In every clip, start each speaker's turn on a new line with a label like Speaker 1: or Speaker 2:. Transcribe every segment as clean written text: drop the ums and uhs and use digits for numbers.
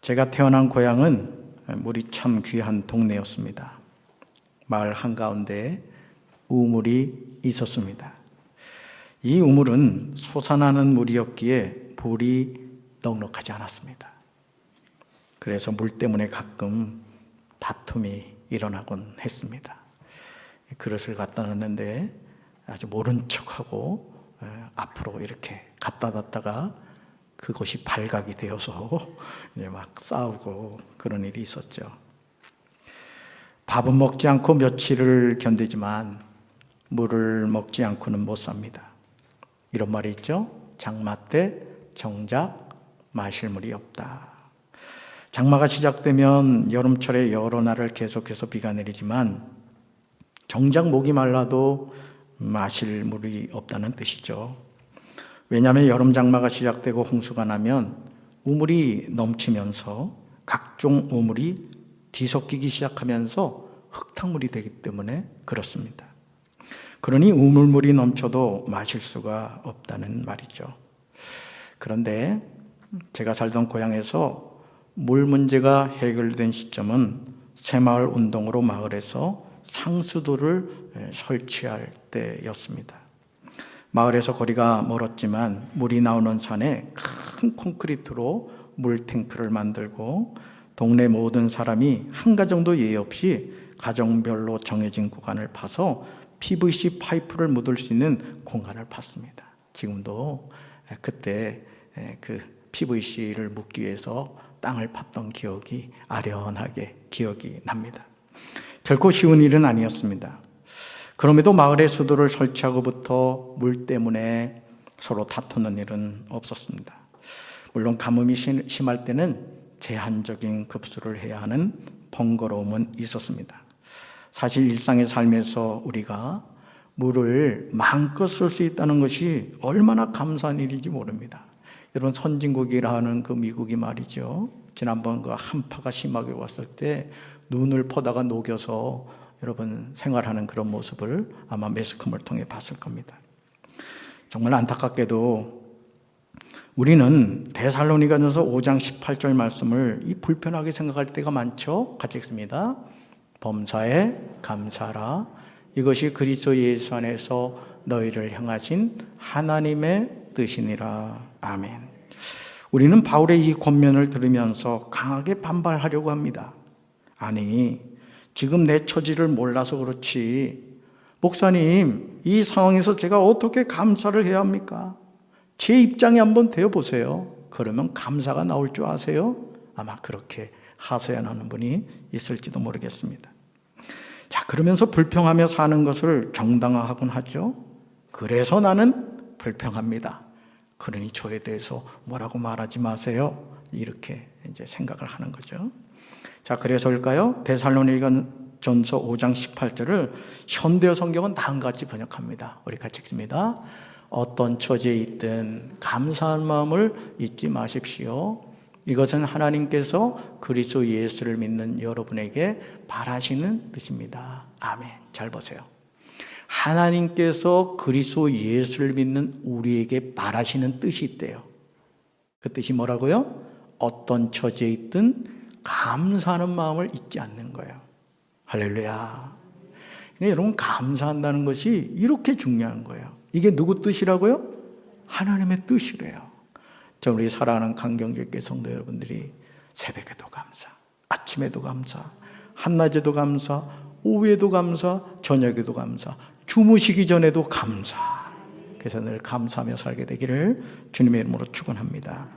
Speaker 1: 제가 태어난 고향은 물이 참 귀한 동네였습니다. 마을 한가운데 우물이 있었습니다. 이 우물은 솟아나는 물이었기에 불이 넉넉하지 않았습니다. 그래서 물 때문에 가끔 다툼이 일어나곤 했습니다. 그릇을 갖다 놨는데 아주 모른 척하고 앞으로 이렇게 갖다 놨다가 그것이 발각이 되어서 이제 막 싸우고 그런 일이 있었죠. 밥은 먹지 않고 며칠을 견디지만 물을 먹지 않고는 못 삽니다. 이런 말이 있죠. 장마 때 정작 마실 물이 없다. 장마가 시작되면 여름철에 여러 날을 계속해서 비가 내리지만 정작 목이 말라도 마실 물이 없다는 뜻이죠. 왜냐하면 여름 장마가 시작되고 홍수가 나면 우물이 넘치면서 각종 우물이 뒤섞이기 시작하면서 흙탕물이 되기 때문에 그렇습니다. 그러니 우물물이 넘쳐도 마실 수가 없다는 말이죠. 그런데 제가 살던 고향에서 물 문제가 해결된 시점은 새마을 운동으로 마을에서 상수도를 설치할 때였습니다. 마을에서 거리가 멀었지만 물이 나오는 산에 큰 콘크리트로 물탱크를 만들고 동네 모든 사람이 한 가정도 예의 없이 가정별로 정해진 구간을 파서 PVC 파이프를 묻을 수 있는 공간을 팠습니다. 지금도 그때 그 PVC를 묻기 위해서 땅을 팠던 기억이 아련하게 기억이 납니다. 결코 쉬운 일은 아니었습니다. 그럼에도 마을에 수도를 설치하고부터 물 때문에 서로 다투는 일은 없었습니다. 물론 가뭄이 심할 때는 제한적인 급수를 해야 하는 번거로움은 있었습니다. 사실 일상의 삶에서 우리가 물을 마음껏 쓸 수 있다는 것이 얼마나 감사한 일인지 모릅니다. 여러분, 선진국이라는 그 미국이 말이죠. 지난번 그 한파가 심하게 왔을 때 눈을 퍼다가 녹여서 여러분 생활하는 그런 모습을 아마 매스컴을 통해 봤을 겁니다. 정말 안타깝게도 우리는 데살로니가전서 5장 18절 말씀을 이 불편하게 생각할 때가 많죠. 같이 읽습니다. 범사에 감사하라. 이것이 그리스도 예수 안에서 너희를 향하신 하나님의 뜻이니라. 아멘. 우리는 바울의 이 권면을 들으면서 강하게 반발하려고 합니다. 아니, 지금 내 처지를 몰라서 그렇지. 목사님, 이 상황에서 제가 어떻게 감사를 해야 합니까? 제 입장에 한번 되어보세요. 그러면 감사가 나올 줄 아세요? 아마 그렇게 하소연하는 분이 있을지도 모르겠습니다. 자, 그러면서 불평하며 사는 것을 정당화하곤 하죠. 그래서 나는 불평합니다. 그러니 저에 대해서 뭐라고 말하지 마세요. 이렇게 이제 생각을 하는 거죠. 자, 그래서일까요? 데살로니가전서 5장 18절을 현대어 성경은 다음과 같이 번역합니다. 우리 같이 읽습니다. 어떤 처지에 있든 감사한 마음을 잊지 마십시오. 이것은 하나님께서 그리스도 예수를 믿는 여러분에게 바라시는 뜻입니다. 아멘. 잘 보세요. 하나님께서 그리스도 예수를 믿는 우리에게 바라시는 뜻이 있대요. 그 뜻이 뭐라고요? 어떤 처지에 있든 감사하는 마음을 잊지 않는 거예요. 할렐루야. 그러니까 여러분, 감사한다는 것이 이렇게 중요한 거예요. 이게 누구 뜻이라고요? 하나님의 뜻이래요. 저 우리 사랑하는 강경절개 성도 여러분들이 새벽에도 감사, 아침에도 감사, 한낮에도 감사, 오후에도 감사, 저녁에도 감사, 주무시기 전에도 감사. 그래서 늘 감사하며 살게 되기를 주님의 이름으로 축원합니다.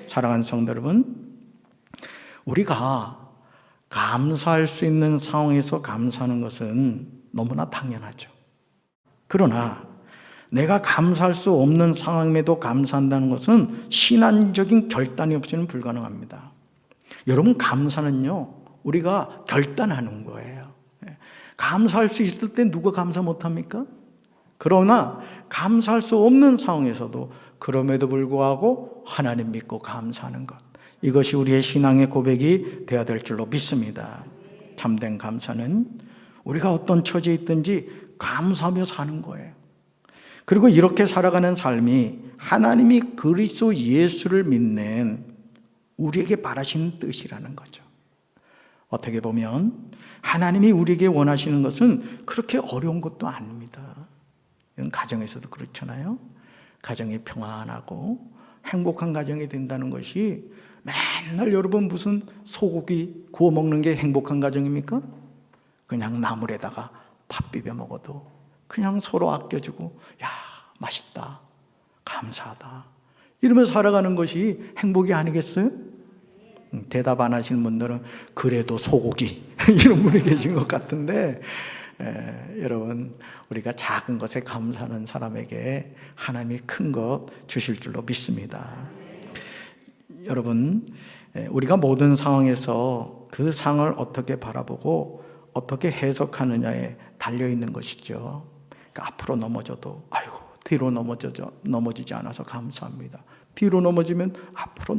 Speaker 1: 사랑하는 성도 여러분, 우리가 감사할 수 있는 상황에서 감사하는 것은 너무나 당연하죠. 그러나 내가 감사할 수 없는 상황에도 감사한다는 것은 신앙적인 결단이 없이는 불가능합니다. 여러분, 감사는요, 우리가 결단하는 거예요. 감사할 수 있을 때 누가 감사 못합니까? 그러나 감사할 수 없는 상황에서도 그럼에도 불구하고 하나님 믿고 감사하는 것, 이것이 우리의 신앙의 고백이 되어야 될 줄로 믿습니다. 참된 감사는 우리가 어떤 처지에 있든지 감사하며 사는 거예요. 그리고 이렇게 살아가는 삶이 하나님이 그리스도 예수를 믿는 우리에게 바라시는 뜻이라는 거죠. 어떻게 보면 하나님이 우리에게 원하시는 것은 그렇게 어려운 것도 아닙니다. 이건 가정에서도 그렇잖아요. 가정이 평안하고 행복한 가정이 된다는 것이 맨날 여러분 무슨 소고기 구워 먹는 게 행복한 가정입니까? 그냥 나물에다가 밥 비벼 먹어도 그냥 서로 아껴주고 야 맛있다 감사하다 이러면서 살아가는 것이 행복이 아니겠어요? 대답 안 하시는 분들은 그래도 소고기 이런 분이 계신 것 같은데 여러분 우리가 작은 것에 감사하는 사람에게 하나님이 큰 것 주실 줄로 믿습니다. 여러분 우리가 모든 상황에서 그 상황을 어떻게 바라보고 어떻게 해석하느냐에 달려있는 것이죠. 그러니까 앞으로 넘어져도 아이고 뒤로 넘어지지 않아서 감사합니다. 뒤로 넘어지면 앞으로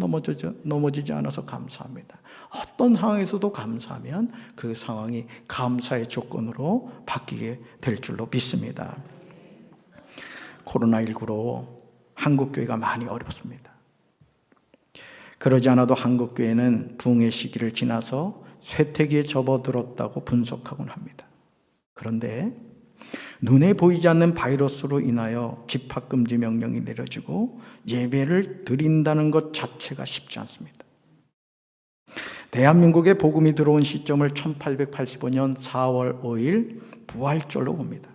Speaker 1: 넘어지지 않아서 감사합니다. 어떤 상황에서도 감사하면 그 상황이 감사의 조건으로 바뀌게 될 줄로 믿습니다. 코로나19로 한국교회가 많이 어렵습니다. 그러지 않아도 한국교회는 붕의 시기를 지나서 쇠퇴기에 접어들었다고 분석하곤 합니다. 그런데 눈에 보이지 않는 바이러스로 인하여 집합금지 명령이 내려지고 예배를 드린다는 것 자체가 쉽지 않습니다. 대한민국에 복음이 들어온 시점을 1885년 4월 5일 부활절로 봅니다.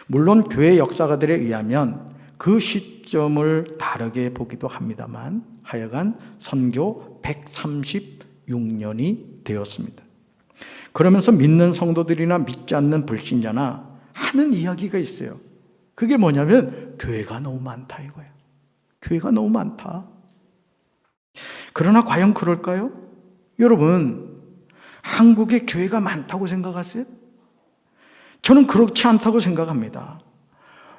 Speaker 1: 물론 교회 역사가들에 의하면 그 시점을 다르게 보기도 합니다만 하여간 선교 136년이 되었습니다. 그러면서 믿는 성도들이나 믿지 않는 불신자나 하는 이야기가 있어요. 그게 뭐냐면 교회가 너무 많다 이거예요. 교회가 너무 많다. 그러나 과연 그럴까요? 여러분 한국에 교회가 많다고 생각하세요? 저는 그렇지 않다고 생각합니다.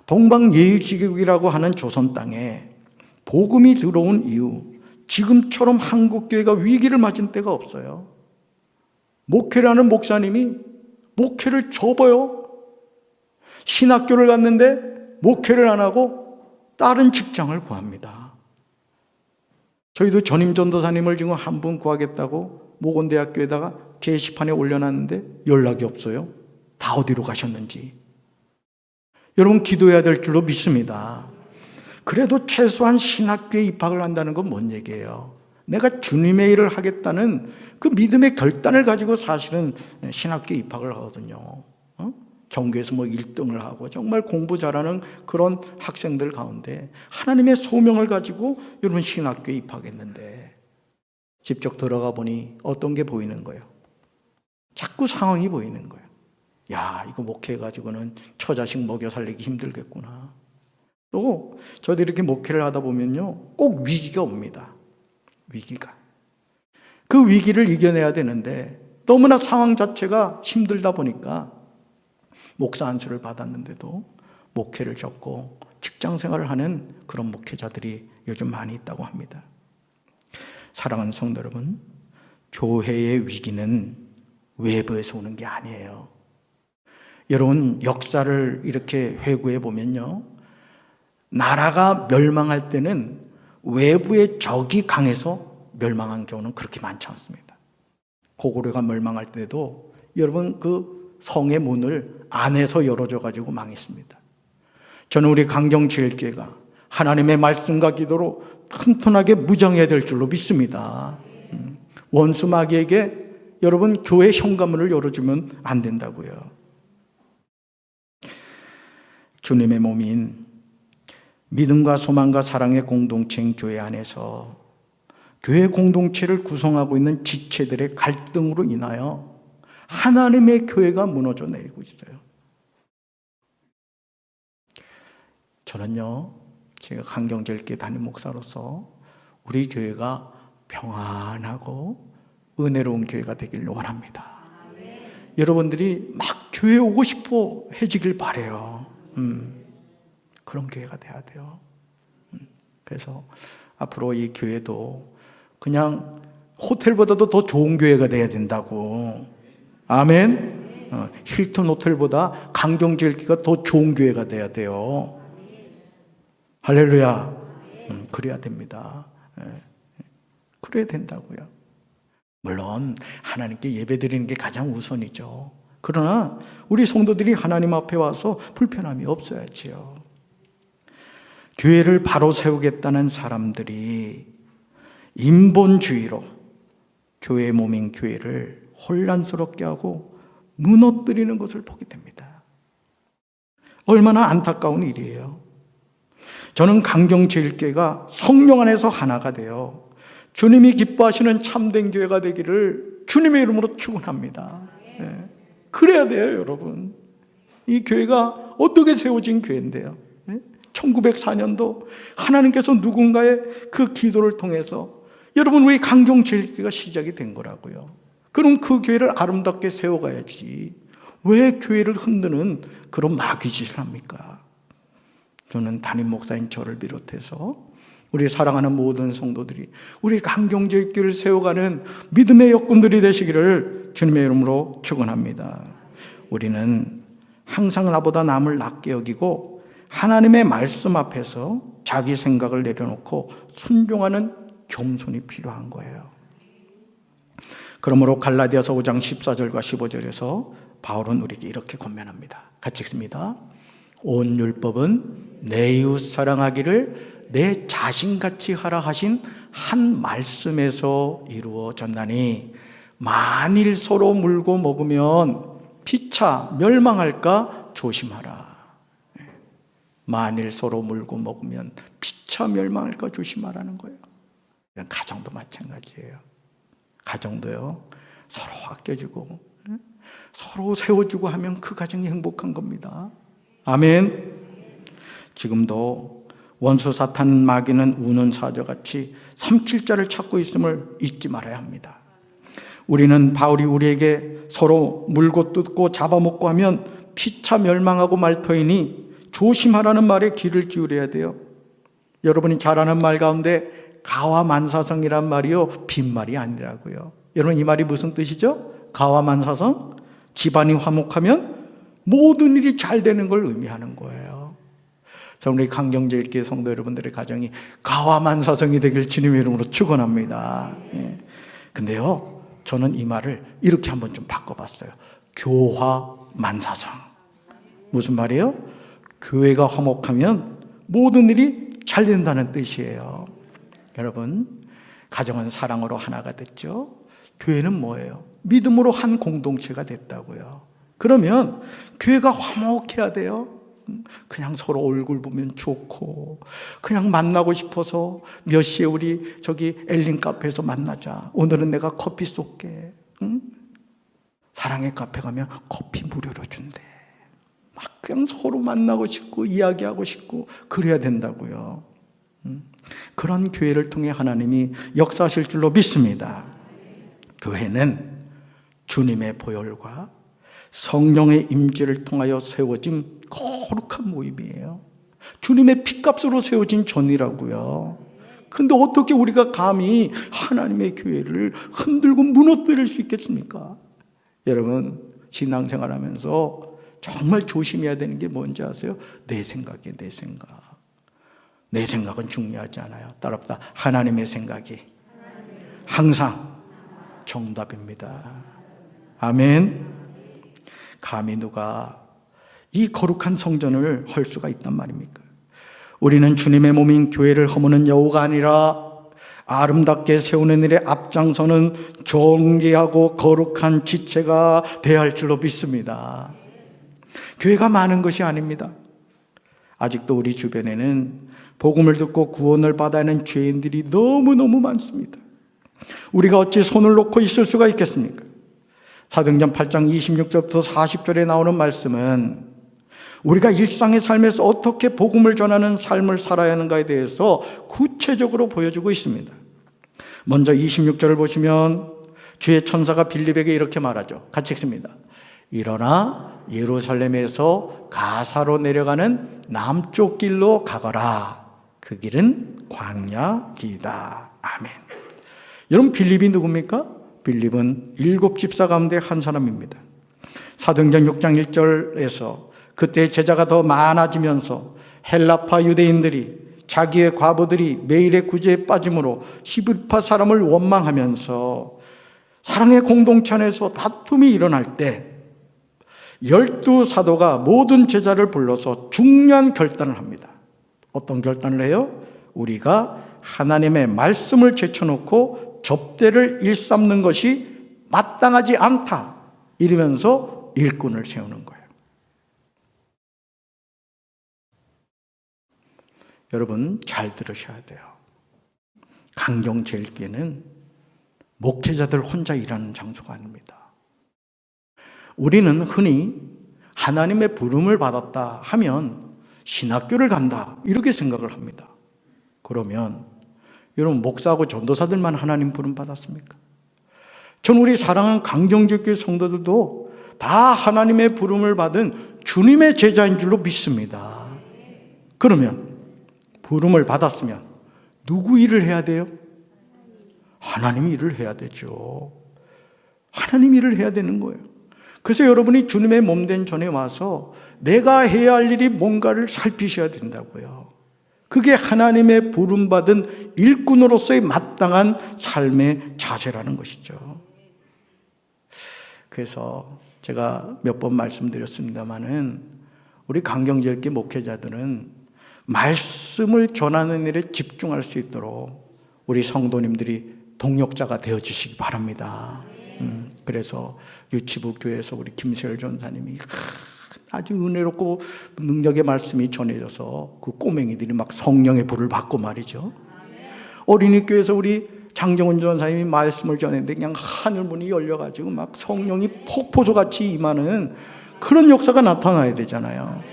Speaker 1: 동방예의지국이라고 하는 조선 땅에 복음이 들어온 이후 지금처럼 한국교회가 위기를 맞은 때가 없어요. 목회를 하는 목사님이 목회를 접어요. 신학교를 갔는데 목회를 안 하고 다른 직장을 구합니다. 저희도 전임 전도사님을 지금 한 분 구하겠다고 모건대학교에다가 게시판에 올려놨는데 연락이 없어요. 다 어디로 가셨는지. 여러분 기도해야 될 줄로 믿습니다. 그래도 최소한 신학교에 입학을 한다는 건 뭔 얘기예요? 내가 주님의 일을 하겠다는 그 믿음의 결단을 가지고 사실은 신학교에 입학을 하거든요. 전교에서 1등을 하고 정말 공부 잘하는 그런 학생들 가운데 하나님의 소명을 가지고 여러분 신학교에 입학했는데 직접 들어가 보니 어떤 게 보이는 거예요? 자꾸 상황이 보이는 거예요. 야, 이거 목회해가지고는 처자식 먹여 살리기 힘들겠구나. 또 저도 이렇게 목회를 하다 보면요 꼭 위기가 옵니다. 위기가. 그 위기를 이겨내야 되는데 너무나 상황 자체가 힘들다 보니까 목사 안수를 받았는데도 목회를 접고 직장 생활을 하는 그런 목회자들이 요즘 많이 있다고 합니다. 사랑하는 성도 여러분, 교회의 위기는 외부에서 오는 게 아니에요. 여러분 역사를 이렇게 회고해 보면요 나라가 멸망할 때는 외부의 적이 강해서 멸망한 경우는 그렇게 많지 않습니다. 고구려가 멸망할 때도 여러분 그 성의 문을 안에서 열어줘가지고 망했습니다. 저는 우리 강경제일교회가 하나님의 말씀과 기도로 튼튼하게 무장해야 될 줄로 믿습니다. 원수 마귀에게 여러분 교회 현관문을 열어주면 안 된다고요. 주님의 몸인 믿음과 소망과 사랑의 공동체인 교회 안에서 교회 공동체를 구성하고 있는 지체들의 갈등으로 인하여 하나님의 교회가 무너져 내리고 있어요. 저는요, 제가 강경제일교회 담임 목사로서 우리 교회가 평안하고 은혜로운 교회가 되길 원합니다. 여러분들이 막 교회 오고 싶어 해지길 바라요. 그런 교회가 돼야 돼요. 그래서 앞으로 이 교회도 그냥 호텔보다도 더 좋은 교회가 돼야 된다고. 아멘. 힐튼 호텔보다 강경제일교회가 더 좋은 교회가 돼야 돼요. 할렐루야. 그래야 됩니다. 그래야 된다고요. 물론 하나님께 예배드리는 게 가장 우선이죠. 그러나 우리 성도들이 하나님 앞에 와서 불편함이 없어야지요. 교회를 바로 세우겠다는 사람들이 인본주의로 교회 몸인 교회를 혼란스럽게 하고 무너뜨리는 것을 보게 됩니다. 얼마나 안타까운 일이에요. 저는 강경제일교회가 성령 안에서 하나가 되어 주님이 기뻐하시는 참된 교회가 되기를 주님의 이름으로 축원합니다. 네. 그래야 돼요, 여러분. 이 교회가 어떻게 세워진 교회인데요. 1904년도 하나님께서 누군가의 그 기도를 통해서 여러분 우리 강경제일교회가 시작이 된 거라고요. 그럼 그 교회를 아름답게 세워가야지 왜 교회를 흔드는 그런 마귀짓을 합니까? 저는 담임 목사인 저를 비롯해서 우리 사랑하는 모든 성도들이 우리 강경제일교회를 세워가는 믿음의 역군들이 되시기를 주님의 이름으로 축원합니다. 우리는 항상 나보다 남을 낮게 여기고 하나님의 말씀 앞에서 자기 생각을 내려놓고 순종하는 겸손이 필요한 거예요. 그러므로 갈라디아서 5장 14절과 15절에서 바울은 우리에게 이렇게 권면합니다. 같이 읽습니다. 온 율법은 내 이웃 사랑하기를 내 자신같이 하라 하신 한 말씀에서 이루어졌나니 만일 서로 물고 먹으면 피차 멸망할까 조심하라. 만일 서로 물고 먹으면 피차 멸망할까 조심하라는 거예요. 가정도 마찬가지예요. 가정도요. 서로 아껴주고 서로 세워주고 하면 그 가정이 행복한 겁니다. 아멘. 지금도 원수 사탄 마귀는 우는 사자같이 삼킬 자를 찾고 있음을 잊지 말아야 합니다. 우리는 바울이 우리에게 서로 물고 뜯고 잡아먹고 하면 피차 멸망하고 말 터이니 조심하라는 말에 귀를 기울여야 돼요. 여러분이 잘 아는 말 가운데 가와만사성이란 말이요, 빈말이 아니라고요. 여러분 이 말이 무슨 뜻이죠? 가와만사성? 집안이 화목하면 모든 일이 잘 되는 걸 의미하는 거예요. 자, 우리 강경제일교회 성도 여러분들의 가정이 가와만사성이 되길 주님의 이름으로 축원합니다. 예. 근데요, 저는 이 말을 이렇게 한번 좀 바꿔봤어요. 교화만사성. 무슨 말이에요? 교회가 화목하면 모든 일이 잘 된다는 뜻이에요. 여러분, 가정은 사랑으로 하나가 됐죠. 교회는 뭐예요? 믿음으로 한 공동체가 됐다고요. 그러면 교회가 화목해야 돼요. 그냥 서로 얼굴 보면 좋고 그냥 만나고 싶어서 몇 시에 우리 저기 엘린 카페에서 만나자. 오늘은 내가 커피 쏠게. 응? 사랑의 카페 가면 커피 무료로 준대. 막 그냥 서로 만나고 싶고 이야기하고 싶고 그래야 된다고요. 그런 교회를 통해 하나님이 역사하실 줄로 믿습니다. 교회는 주님의 보혈과 성령의 임재를 통하여 세워진 거룩한 모임이에요. 주님의 피값으로 세워진 전이라고요. 근데 어떻게 우리가 감히 하나님의 교회를 흔들고 무너뜨릴 수 있겠습니까? 여러분, 신앙생활 하면서 정말 조심해야 되는 게 뭔지 아세요? 내 생각이에요, 내 생각. 내 생각은 중요하지 않아요. 따라붙다 하나님의 생각이 항상 정답입니다. 아멘. 감히 누가 이 거룩한 성전을 헐 수가 있단 말입니까? 우리는 주님의 몸인 교회를 허무는 여우가 아니라 아름답게 세우는 일에 앞장서는 존귀하고 거룩한 지체가 되어야 할 줄로 믿습니다. 교회가 많은 것이 아닙니다. 아직도 우리 주변에는 복음을 듣고 구원을 받아야 하는 죄인들이 너무너무 많습니다. 우리가 어찌 손을 놓고 있을 수가 있겠습니까? 사도행전 8장 26절부터 40절에 나오는 말씀은 우리가 일상의 삶에서 어떻게 복음을 전하는 삶을 살아야 하는가에 대해서 구체적으로 보여주고 있습니다. 먼저 26절을 보시면 주의 천사가 빌립에게 이렇게 말하죠. 같이 읽습니다. 일어나 예루살렘에서 가사로 내려가는 남쪽 길로 가거라. 그 길은 광야 길이다. 아멘. 여러분, 빌립이 누굽니까? 빌립은 7 집사 가운데 한 사람입니다. 사도행전 6장 1절에서 그때 제자가 더 많아지면서 헬라파 유대인들이 자기의 과부들이 매일의 구제에 빠짐으로 히브리파 사람을 원망하면서 사랑의 공동체 안에서 다툼이 일어날 때 12사도가 모든 제자를 불러서 중요한 결단을 합니다. 어떤 결단을 해요? 우리가 하나님의 말씀을 제쳐놓고 접대를 일삼는 것이 마땅하지 않다. 이러면서 일꾼을 세우는 거예요. 여러분 잘 들으셔야 돼요. 강경제일교회는 목회자들 혼자 일하는 장소가 아닙니다. 우리는 흔히 하나님의 부름을 받았다 하면 신학교를 간다 이렇게 생각을 합니다. 그러면 여러분 목사하고 전도사들만 하나님 부름 받았습니까? 전 우리 사랑하는 강경제일교회 성도들도 다 하나님의 부름을 받은 주님의 제자인 줄로 믿습니다. 그러면 부름을 받았으면 누구 일을 해야 돼요? 하나님 일을 해야 되죠. 하나님 일을 해야 되는 거예요. 그래서 여러분이 주님의 몸된 전에 와서 내가 해야 할 일이 뭔가를 살피셔야 된다고요. 그게 하나님의 부름받은 일꾼으로서의 마땅한 삶의 자세라는 것이죠. 그래서 제가 몇 번 말씀드렸습니다마는 우리 강경제일교회 목회자들은 말씀을 전하는 일에 집중할 수 있도록 우리 성도님들이 동역자가 되어주시기 바랍니다. 그래서 유치부 교회에서 우리 김세열 전사님이 아주 은혜롭고 능력의 말씀이 전해져서 그 꼬맹이들이 막 성령의 불을 받고 말이죠. 어린이교회에서 우리 장정훈 전사님이 말씀을 전했는데 그냥 하늘문이 열려가지고 막 성령이 폭포수같이 임하는 그런 역사가 나타나야 되잖아요.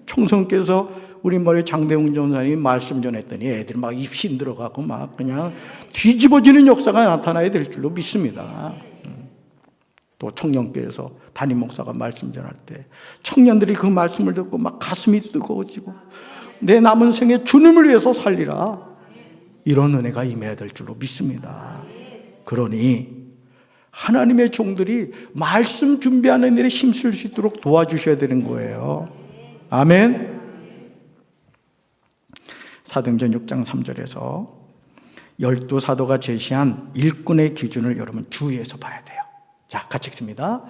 Speaker 1: 청성께서 우리 머리 장대웅 전사님이 말씀 전했더니 애들 막 입신 들어가고 막 그냥 뒤집어지는 역사가 나타나야 될 줄로 믿습니다. 또 청년교회에서 담임 목사가 말씀 전할 때 청년들이 그 말씀을 듣고 막 가슴이 뜨거워지고 내 남은 생에 주님을 위해서 살리라 이런 은혜가 임해야 될 줄로 믿습니다. 그러니 하나님의 종들이 말씀 준비하는 일에 힘쓸 수 있도록 도와주셔야 되는 거예요. 아멘. 사도행전 6장 3절에서 12사도가 제시한 일꾼의 기준을 여러분 주의해서 봐야 돼요. 자, 같이 읽습니다.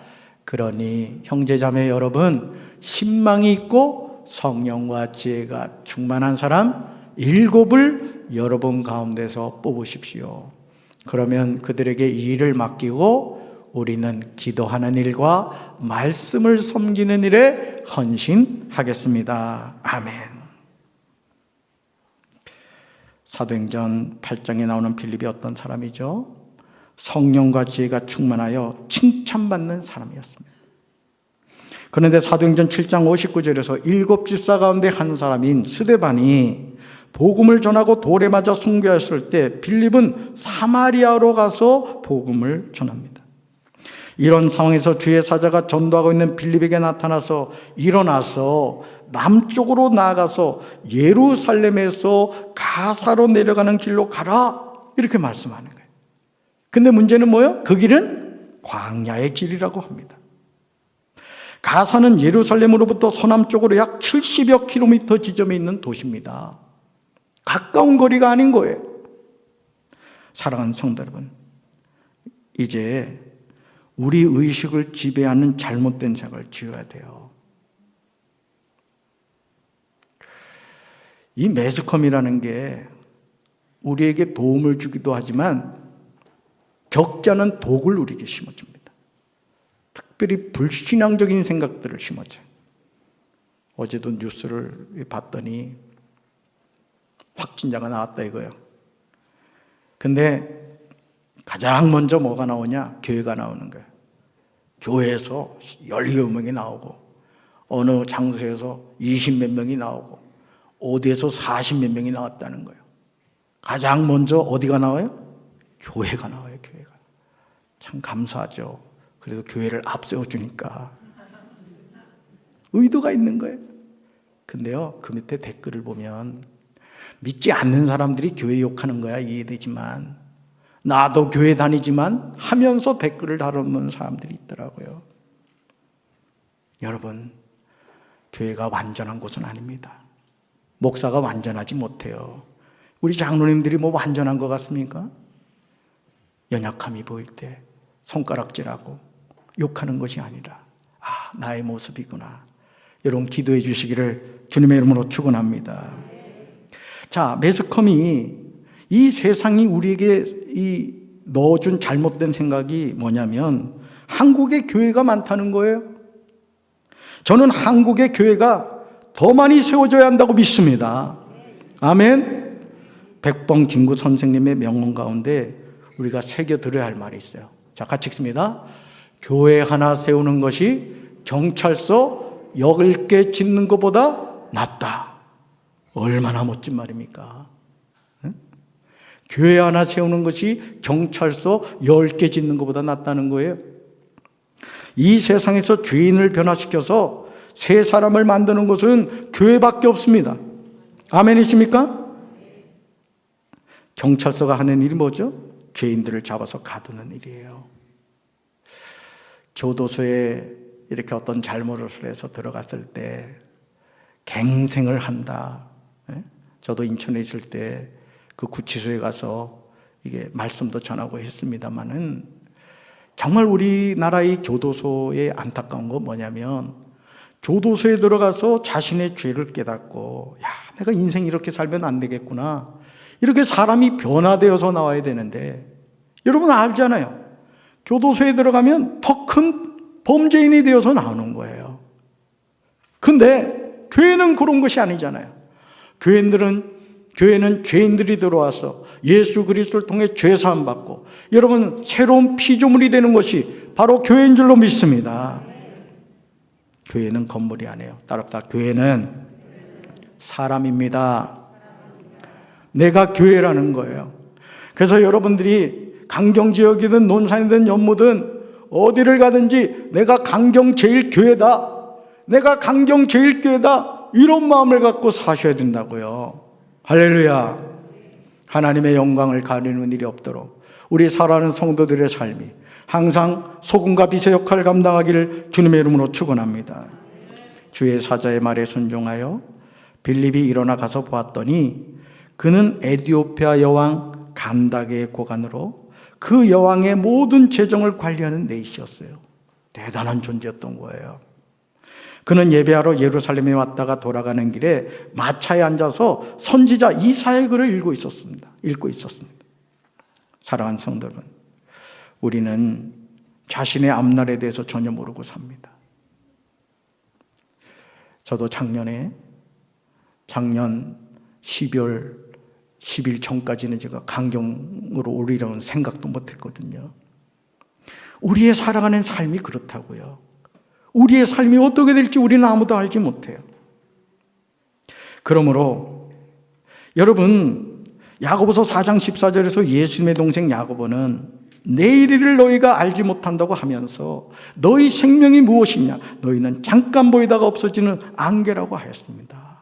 Speaker 1: 그러니 형제자매 여러분, 신망이 있고 성령과 지혜가 충만한 사람 7을 여러분 가운데서 뽑으십시오. 그러면 그들에게 이 일을 맡기고 우리는 기도하는 일과 말씀을 섬기는 일에 헌신하겠습니다. 아멘. 사도행전 8장에 나오는 빌립이 어떤 사람이죠? 성령과 지혜가 충만하여 칭찬받는 사람이었습니다. 그런데 사도행전 7장 59절에서 7집사 가운데 한 사람인 스데반이 복음을 전하고 돌에 맞아 순교했을 때 빌립은 사마리아로 가서 복음을 전합니다. 이런 상황에서 주의 사자가 전도하고 있는 빌립에게 나타나서 일어나서 남쪽으로 나아가서 예루살렘에서 가사로 내려가는 길로 가라 이렇게 말씀하는 거예요. 근데 문제는 뭐예요? 그 길은 광야의 길이라고 합니다. 가사는 예루살렘으로부터 서남쪽으로 약 70여 킬로미터 지점에 있는 도시입니다. 가까운 거리가 아닌 거예요. 사랑하는 성도 여러분, 이제 우리 의식을 지배하는 잘못된 생각을 지어야 돼요. 이 매스컴이라는 게 우리에게 도움을 주기도 하지만 적지 않은 독을 우리에게 심어줍니다. 특별히 불신앙적인 생각들을 심어줘요. 어제도 뉴스를 봤더니 확진자가 나왔다 이거예요. 근데 가장 먼저 뭐가 나오냐? 교회가 나오는 거예요. 교회에서 17명이 나오고 어느 장소에서 20몇 명이 나오고 어디에서 40몇 명이 나왔다는 거예요. 가장 먼저 어디가 나와요? 교회가 나와요. 교회가. 참 감사하죠. 그래도 교회를 앞세워주니까 의도가 있는 거예요. 근데요, 그 밑에 댓글을 보면 믿지 않는 사람들이 교회 욕하는 거야 이해되지만 나도 교회 다니지만 하면서 댓글을 달아놓는 사람들이 있더라고요. 여러분, 교회가 완전한 곳은 아닙니다. 목사가 완전하지 못해요. 우리 장로님들이 뭐 완전한 것 같습니까? 연약함이 보일 때 손가락질하고 욕하는 것이 아니라 나의 모습이구나. 여러분 기도해 주시기를 주님의 이름으로 축원합니다. 자, 매스컴이 이 세상이 우리에게 넣어준 잘못된 생각이 뭐냐면 한국의 교회가 많다는 거예요. 저는 한국의 교회가 더 많이 세워져야 한다고 믿습니다. 아멘. 백범 김구 선생님의 명언 가운데 우리가 새겨들어야 할 말이 있어요. 자, 같이 읽습니다. 교회 하나 세우는 것이 경찰서 10개 짓는 것보다 낫다. 얼마나 멋진 말입니까? 응? 교회 하나 세우는 것이 경찰서 10개 짓는 것보다 낫다는 거예요. 이 세상에서 죄인을 변화시켜서 새 사람을 만드는 것은 교회밖에 없습니다. 아멘이십니까? 경찰서가 하는 일이 뭐죠? 죄인들을 잡아서 가두는 일이에요. 교도소에 이렇게 어떤 잘못을 해서 들어갔을 때 갱생을 한다. 저도 인천에 있을 때 그 구치소에 가서 이게 말씀도 전하고 했습니다만은 정말 우리나라의 교도소의 안타까운 건 뭐냐면 교도소에 들어가서 자신의 죄를 깨닫고 내가 인생 이렇게 살면 안 되겠구나. 이렇게 사람이 변화되어서 나와야 되는데 여러분 알잖아요. 교도소에 들어가면 더 큰 범죄인이 되어서 나오는 거예요. 근데 교회는 그런 것이 아니잖아요. 교회는 죄인들이 들어와서 예수 그리스도를 통해 죄사함 받고 여러분 새로운 피조물이 되는 것이 바로 교회인 줄로 믿습니다. 교회는 건물이 아니에요. 따라합시다. 교회는 사람입니다. 내가 교회라는 거예요. 그래서 여러분들이 강경지역이든 논산이든 연무든 어디를 가든지 내가 강경제일교회다. 내가 강경제일교회다. 이런 마음을 갖고 사셔야 된다고요. 할렐루야. 하나님의 영광을 가리는 일이 없도록 우리 살아가는 성도들의 삶이 항상 소금과 빛의 역할을 감당하기를 주님의 이름으로 축원합니다. 주의 사자의 말에 순종하여 빌립이 일어나 가서 보았더니 그는 에디오피아 여왕 간다게의 고관으로 그 여왕의 모든 재정을 관리하는 내시였어요. 대단한 존재였던 거예요. 그는 예배하러 예루살렘에 왔다가 돌아가는 길에 마차에 앉아서 선지자 이사야의 글을 읽고 있었습니다. 사랑하는 성도 여러분, 우리는 자신의 앞날에 대해서 전혀 모르고 삽니다. 저도 작년 12월 10일 전까지는 제가 강경으로 오리라는 생각도 못했거든요. 우리의 살아가는 삶이 그렇다고요. 우리의 삶이 어떻게 될지 우리는 아무도 알지 못해요. 그러므로 여러분 야고보서 4장 14절에서 예수님의 동생 야고보는 내일 일을 너희가 알지 못한다고 하면서 너희 생명이 무엇이냐? 너희는 잠깐 보이다가 없어지는 안개라고 하였습니다.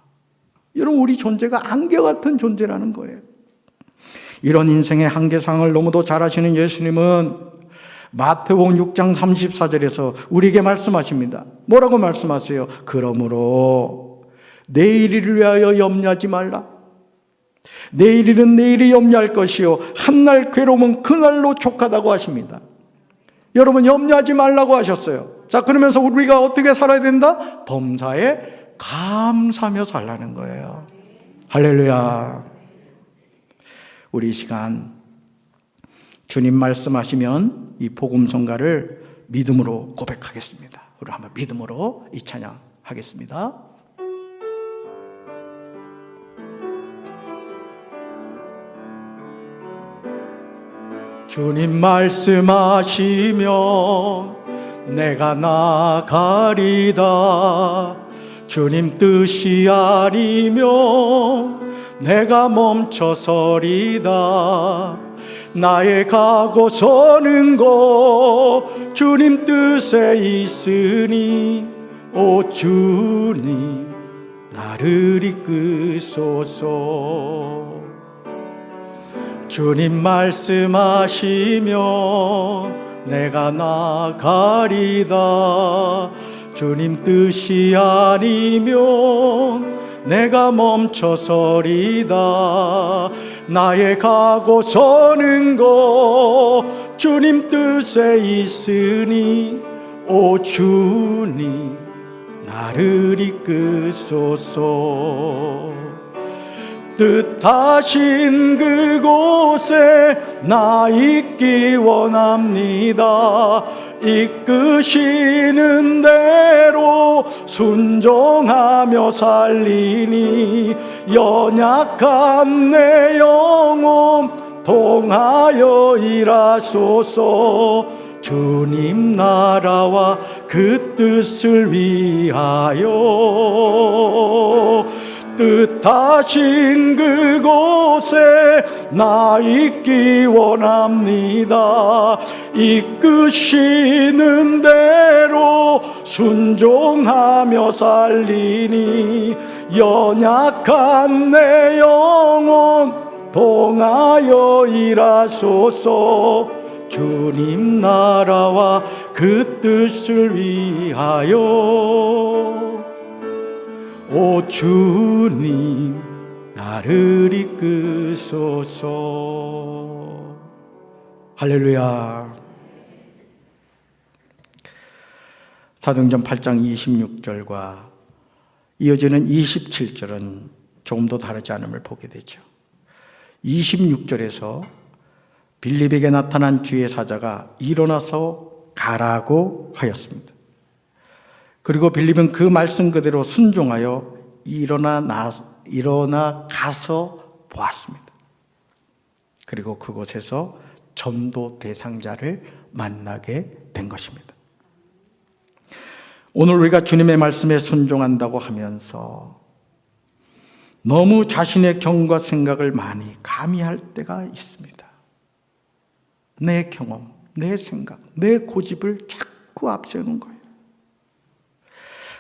Speaker 1: 여러분 우리 존재가 안개 같은 존재라는 거예요. 이런 인생의 한계상을 너무도 잘 아시는 예수님은 마태복음 6장 34절에서 우리에게 말씀하십니다. 뭐라고 말씀하세요? 그러므로 내일 일을 위하여 염려하지 말라. 내일 일은 내일이 염려할 것이요 한날 괴로움은 그날로 족하다고 하십니다. 여러분 염려하지 말라고 하셨어요. 자, 그러면서 우리가 어떻게 살아야 된다? 범사에 감사하며 살라는 거예요. 할렐루야. 우리 이 시간 주님 말씀하시면 이 복음성가를 믿음으로 고백하겠습니다. 우리 한번 믿음으로 이 찬양 하겠습니다. 주님 말씀하시면 내가 나가리다. 주님 뜻이 아니면 내가 멈춰서리다. 나의 가고 서는 것 주님 뜻에 있으니 오 주님 나를 이끄소서. 주님 말씀하시면 내가 나가리다. 주님 뜻이 아니면 내가 멈춰서리다. 나의 가고 서는 것 주님 뜻에 있으니 오 주님 나를 이끄소서. 뜻하신 그곳에 나 있기 원합니다. 이끄시는 대로 순종하며 살리니 연약한 내 영혼 통하여 일하소서. 주님 나라와 그 뜻을 위하여 뜻하신 그곳에 나 있기 원합니다. 이끄시는 대로 순종하며 살리니 연약한 내 영혼 통하여 일하소서. 주님 나라와 그 뜻을 위하여 오 주님 나를 이끄소서. 할렐루야. 사도행전 8장 26절과 이어지는 27절은 조금 더 다르지 않음을 보게 되죠. 26절에서 빌립에게 나타난 주의 사자가 일어나서 가라고 하였습니다. 그리고 빌립은 그 말씀 그대로 순종하여 일어나 가서 보았습니다. 그리고 그곳에서 전도 대상자를 만나게 된 것입니다. 오늘 우리가 주님의 말씀에 순종한다고 하면서 너무 자신의 경험과 생각을 많이 가미할 때가 있습니다. 내 경험, 내 생각, 내 고집을 자꾸 앞세우는 거예요.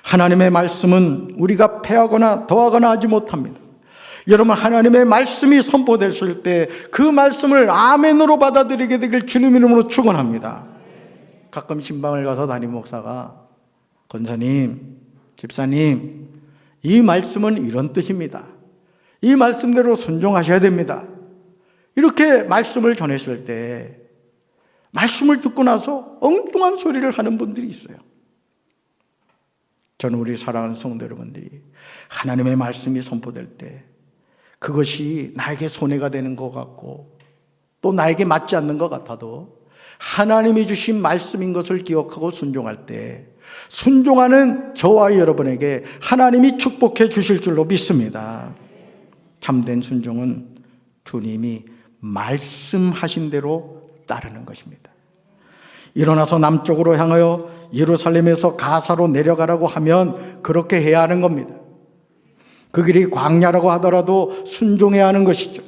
Speaker 1: 하나님의 말씀은 우리가 패하거나 더하거나 하지 못합니다. 여러분, 하나님의 말씀이 선포됐을 때 그 말씀을 아멘으로 받아들이게 되길 주님 이름으로 축원합니다. 가끔 신방을 가서 담임 목사가 권사님, 집사님, 이 말씀은 이런 뜻입니다. 이 말씀대로 순종하셔야 됩니다. 이렇게 말씀을 전했을 때 말씀을 듣고 나서 엉뚱한 소리를 하는 분들이 있어요. 저는 우리 사랑하는 성도 여러분들이 하나님의 말씀이 선포될 때 그것이 나에게 손해가 되는 것 같고 또 나에게 맞지 않는 것 같아도 하나님이 주신 말씀인 것을 기억하고 순종할 때 순종하는 저와 여러분에게 하나님이 축복해 주실 줄로 믿습니다. 참된 순종은 주님이 말씀하신 대로 따르는 것입니다. 일어나서 남쪽으로 향하여 예루살렘에서 가사로 내려가라고 하면 그렇게 해야 하는 겁니다. 그 길이 광야라고 하더라도 순종해야 하는 것이죠.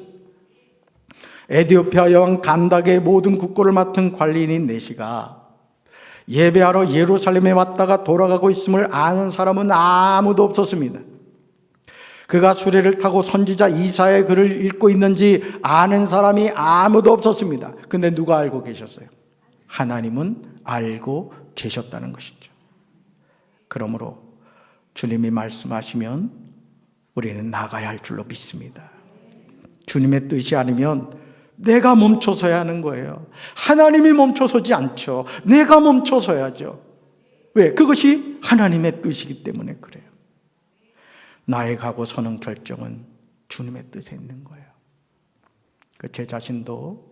Speaker 1: 에디오피아 여왕 간닥의 모든 국고를 맡은 관리인인 내시가 예배하러 예루살렘에 왔다가 돌아가고 있음을 아는 사람은 아무도 없었습니다. 그가 수레를 타고 선지자 이사야의 글을 읽고 있는지 아는 사람이 아무도 없었습니다. 근데 누가 알고 계셨어요? 하나님은 알고 계셨다는 것이죠. 그러므로 주님이 말씀하시면 우리는 나가야 할 줄로 믿습니다. 주님의 뜻이 아니면 내가 멈춰서야 하는 거예요. 하나님이 멈춰서지 않죠. 내가 멈춰서야죠. 왜? 그것이 하나님의 뜻이기 때문에 그래요. 나의 가고 서는 결정은 주님의 뜻에 있는 거예요. 제 자신도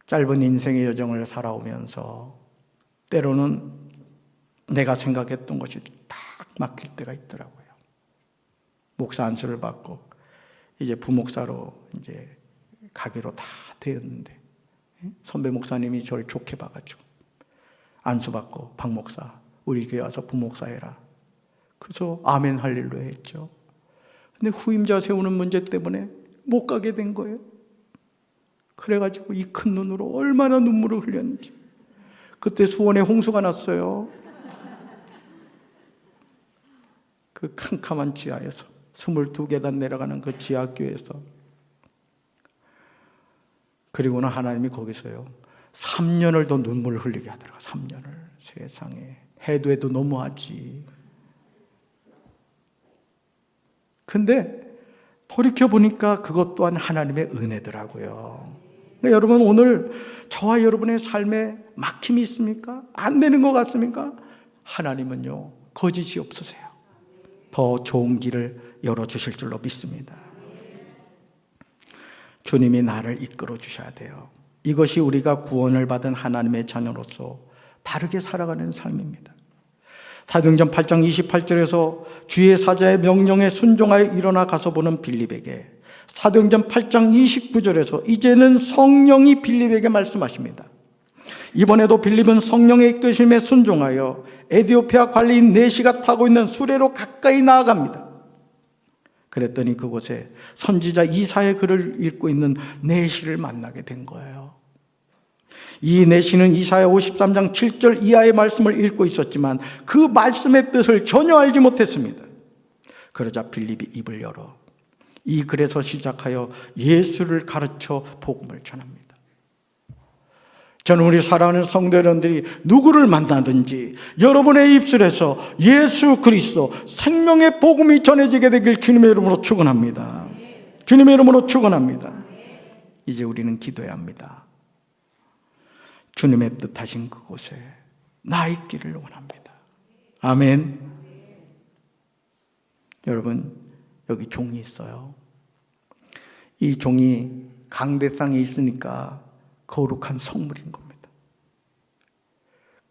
Speaker 1: 짧은 인생의 여정을 살아오면서 때로는 내가 생각했던 것이 딱 막힐 때가 있더라고요. 목사 안수를 받고 이제 부목사로 이제 가기로 다 되었는데 선배 목사님이 저를 좋게 봐가지고 안수 받고 박 목사 우리 교회 와서 부목사 해라. 그래서 아멘 할렐루야 했죠. 근데 후임자 세우는 문제 때문에 못 가게 된 거예요. 그래가지고 이 큰 눈으로 얼마나 눈물을 흘렸는지. 그때 수원에 홍수가 났어요. 그 캄캄한 지하에서 22계단 내려가는 그 지하교회에서. 그리고는 하나님이 거기서요 3년을 더 눈물을 흘리게 하더라고요. 3년을. 세상에 해도 해도 너무하지. 근데 돌이켜보니까 그것 또한 하나님의 은혜더라고요. 그러니까 여러분, 오늘 저와 여러분의 삶에 막힘이 있습니까? 안 되는 것 같습니까? 하나님은요, 거짓이 없으세요. 더 좋은 길을 열어주실 줄로 믿습니다. 주님이 나를 이끌어 주셔야 돼요. 이것이 우리가 구원을 받은 하나님의 자녀로서 바르게 살아가는 삶입니다. 사도행전 8장 28절에서 주의 사자의 명령에 순종하여 일어나 가서 보는 빌립에게, 사도행전 8장 29절에서 이제는 성령이 빌립에게 말씀하십니다. 이번에도 빌립은 성령의 이끄심에 순종하여 에디오피아 관리인 네시가 타고 있는 수레로 가까이 나아갑니다. 그랬더니 그곳에 선지자 이사야의 글을 읽고 있는 네시를 만나게 된 거예요. 이 네시는 이사야 53장 7절 이하의 말씀을 읽고 있었지만 그 말씀의 뜻을 전혀 알지 못했습니다. 그러자 빌립이 입을 열어 이 글에서 시작하여 예수를 가르쳐 복음을 전합니다. 저는 우리 사랑하는 성도 여러분들이 누구를 만나든지 여러분의 입술에서 예수 그리스도 생명의 복음이 전해지게 되길 주님의 이름으로 축원합니다. 주님의 이름으로 축원합니다. 이제 우리는 기도해야 합니다. 주님의 뜻하신 그곳에 나 있기를 원합니다. 아멘. 여러분, 여기 종이 있어요. 이 종이 강대상에 있으니까 거룩한 성물인 겁니다.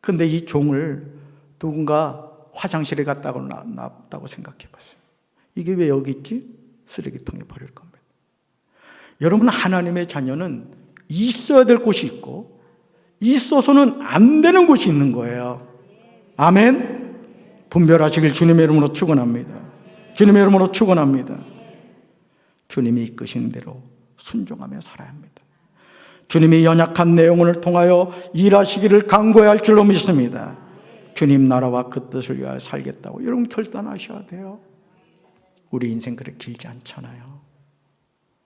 Speaker 1: 근데 이 종을 누군가 화장실에 갔다고 놨다고 생각해 보세요. 이게 왜 여기 있지? 쓰레기통에 버릴 겁니다. 여러분, 하나님의 자녀는 있어야 될 곳이 있고 있어서는 안 되는 곳이 있는 거예요. 아멘. 분별하시길 주님의 이름으로 축원합니다. 주님의 이름으로 축원합니다. 주님이 이끄신 대로 순종하며 살아야 합니다. 주님이 연약한 내용을 통하여 일하시기를 간구해야 할 줄로 믿습니다. 주님 나라와 그 뜻을 위하여 살겠다고 여러분 결단하셔야 돼요. 우리 인생 그렇게 길지 않잖아요.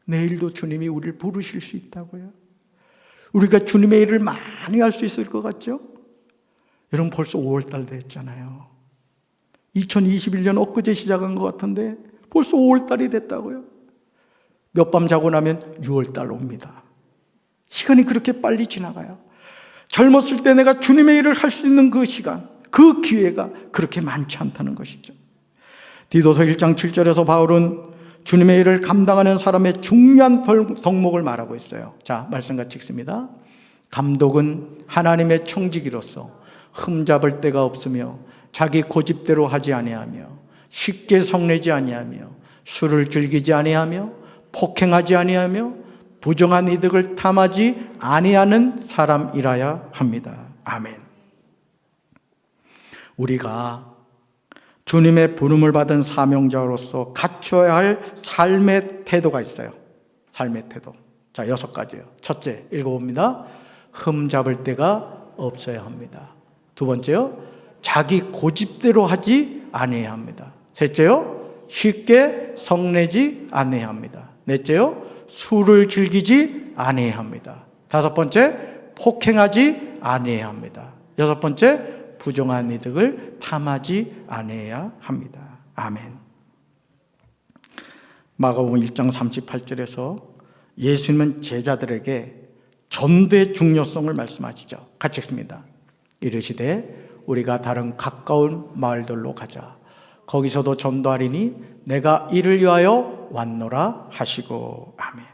Speaker 1: 내일도 주님이 우리를 부르실 수 있다고요. 우리가 주님의 일을 많이 할 수 있을 것 같죠? 여러분, 벌써 5월달 됐잖아요. 2021년 엊그제 시작한 것 같은데 벌써 5월달이 됐다고요? 몇 밤 자고 나면 6월달 옵니다. 시간이 그렇게 빨리 지나가요. 젊었을 때 내가 주님의 일을 할 수 있는 그 시간, 그 기회가 그렇게 많지 않다는 것이죠. 디도서 1장 7절에서 바울은 주님의 일을 감당하는 사람의 중요한 덕목을 말하고 있어요. 자, 말씀 같이 읽습니다. 감독은 하나님의 청지기로서 흠잡을 데가 없으며 자기 고집대로 하지 아니하며 쉽게 성내지 아니하며 술을 즐기지 아니하며 폭행하지 아니하며 부정한 이득을 탐하지 아니하는 사람이라야 합니다. 아멘. 우리가 주님의 부름을 받은 사명자로서 갖춰야 할 삶의 태도가 있어요. 삶의 태도. 자, 6가지요. 첫째, 읽어봅니다. 흠잡을 데가 없어야 합니다. 두 번째요, 자기 고집대로 하지 아니해야 합니다. 셋째요, 쉽게 성내지 아니해야 합니다. 넷째요, 술을 즐기지 아니해야 합니다. 다섯 번째, 폭행하지 아니해야 합니다. 여섯 번째, 부정한 이득을 탐하지 아니해야 합니다. 아멘. 마가복음 1장 38절에서 예수님은 제자들에게 전도의 중요성을 말씀하시죠. 같이 읽습니다. 이르시되 우리가 다른 가까운 마을들로 가자. 거기서도 전도하리니 내가 이를 위하여 왔노라 하시고. 아멘.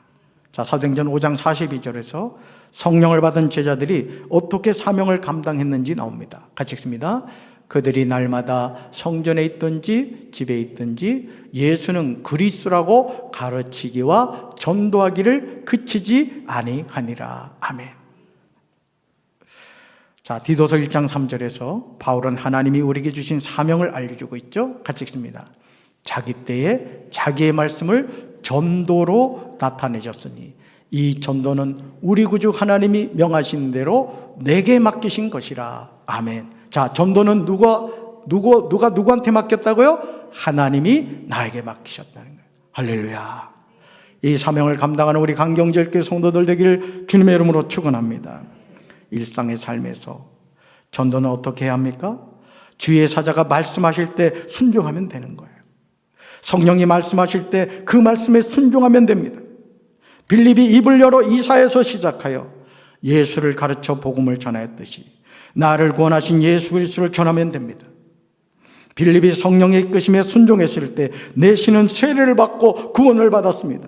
Speaker 1: 자, 사도행전 5장 42절에서 성령을 받은 제자들이 어떻게 사명을 감당했는지 나옵니다. 같이 읽습니다. 그들이 날마다 성전에 있든지 집에 있든지 예수는 그리스도라고 가르치기와 전도하기를 그치지 아니하니라. 아멘. 자, 디도서 1장 3절에서 바울은 하나님이 우리에게 주신 사명을 알려주고 있죠. 같이 읽습니다. 자기 때에 자기의 말씀을 전도로 나타내셨으니 이 전도는 우리 구주 하나님이 명하신 대로 내게 맡기신 것이라. 아멘. 자, 전도는 누가 누구한테 맡겼다고요? 하나님이 나에게 맡기셨다는 거예요. 할렐루야. 이 사명을 감당하는 우리 강경제일교회 성도들 되기를 주님의 이름으로 축원합니다. 일상의 삶에서 전도는 어떻게 해야 합니까? 주의 사자가 말씀하실 때 순종하면 되는 거예요. 성령이 말씀하실 때 그 말씀에 순종하면 됩니다. 빌립이 입을 열어 이사야에서 시작하여 예수를 가르쳐 복음을 전하였듯이 나를 구원하신 예수 그리스도를 전하면 됩니다. 빌립이 성령의 이끄심에 순종했을 때 내시는 세례를 받고 구원을 받았습니다.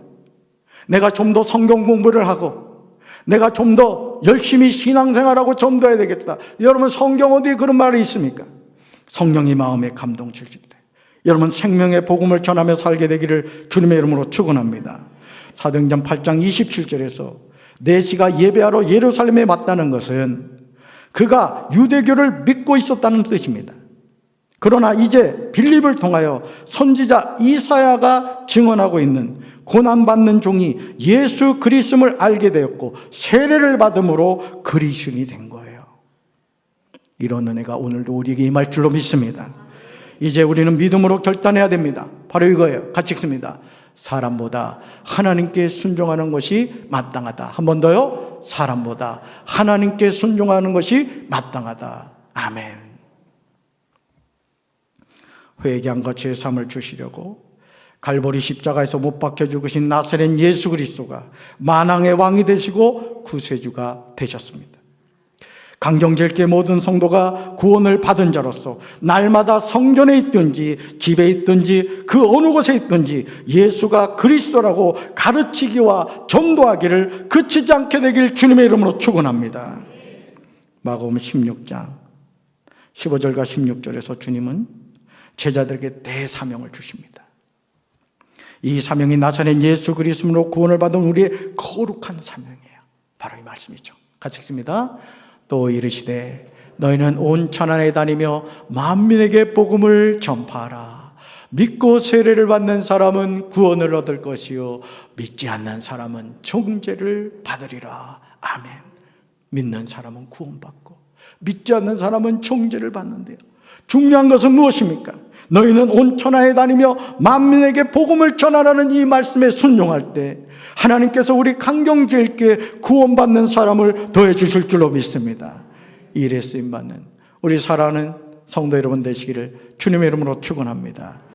Speaker 1: 내가 좀 더 성경 공부를 하고 내가 좀 더 열심히 신앙생활하고 전도해야 되겠다. 여러분, 성경 어디에 그런 말이 있습니까? 성령이 마음에 감동 주실 때 여러분 생명의 복음을 전하며 살게 되기를 주님의 이름으로 축원합니다. 사도행전 8장 27절에서 내시가 예배하러 예루살렘에 왔다는 것은 그가 유대교를 믿고 있었다는 뜻입니다. 그러나 이제 빌립을 통하여 선지자 이사야가 증언하고 있는 고난받는 종이 예수 그리스도를 알게 되었고 세례를 받음으로 그리스도인이 된 거예요. 이런 은혜가 오늘도 우리에게 임할 줄로 믿습니다. 이제 우리는 믿음으로 결단해야 됩니다. 바로 이거예요. 같이 읽습니다. 사람보다 하나님께 순종하는 것이 마땅하다. 한 번 더요. 사람보다 하나님께 순종하는 것이 마땅하다. 아멘. 회개함과 제사함을 주시려고 갈보리 십자가에서 못 박혀 죽으신 나사렛 예수 그리스도가 만왕의 왕이 되시고 구세주가 되셨습니다. 강정제일교회 모든 성도가 구원을 받은 자로서 날마다 성전에 있든지 집에 있든지 그 어느 곳에 있든지 예수가 그리스도라고 가르치기와 전도하기를 그치지 않게 되길 주님의 이름으로 축원합니다. 마가복음 16장 15절과 16절에서 주님은 제자들에게 대사명을 주십니다. 이 사명이 나사렛 예수 그리스도로 구원을 받은 우리의 거룩한 사명이에요. 바로 이 말씀이죠. 같이 읽습니다. 또 이르시되 너희는 온 천하에 다니며 만민에게 복음을 전파하라. 믿고 세례를 받는 사람은 구원을 얻을 것이요 믿지 않는 사람은 정죄를 받으리라. 아멘. 믿는 사람은 구원받고 믿지 않는 사람은 정죄를 받는데요. 중요한 것은 무엇입니까? 너희는 온 천하에 다니며 만민에게 복음을 전하라는 이 말씀에 순종할 때 하나님께서 우리 강경제일교회 구원받는 사람을 더해 주실 줄로 믿습니다. 이 일에 쓰임받는 우리 사랑하는 성도 여러분 되시기를 주님의 이름으로 축원합니다.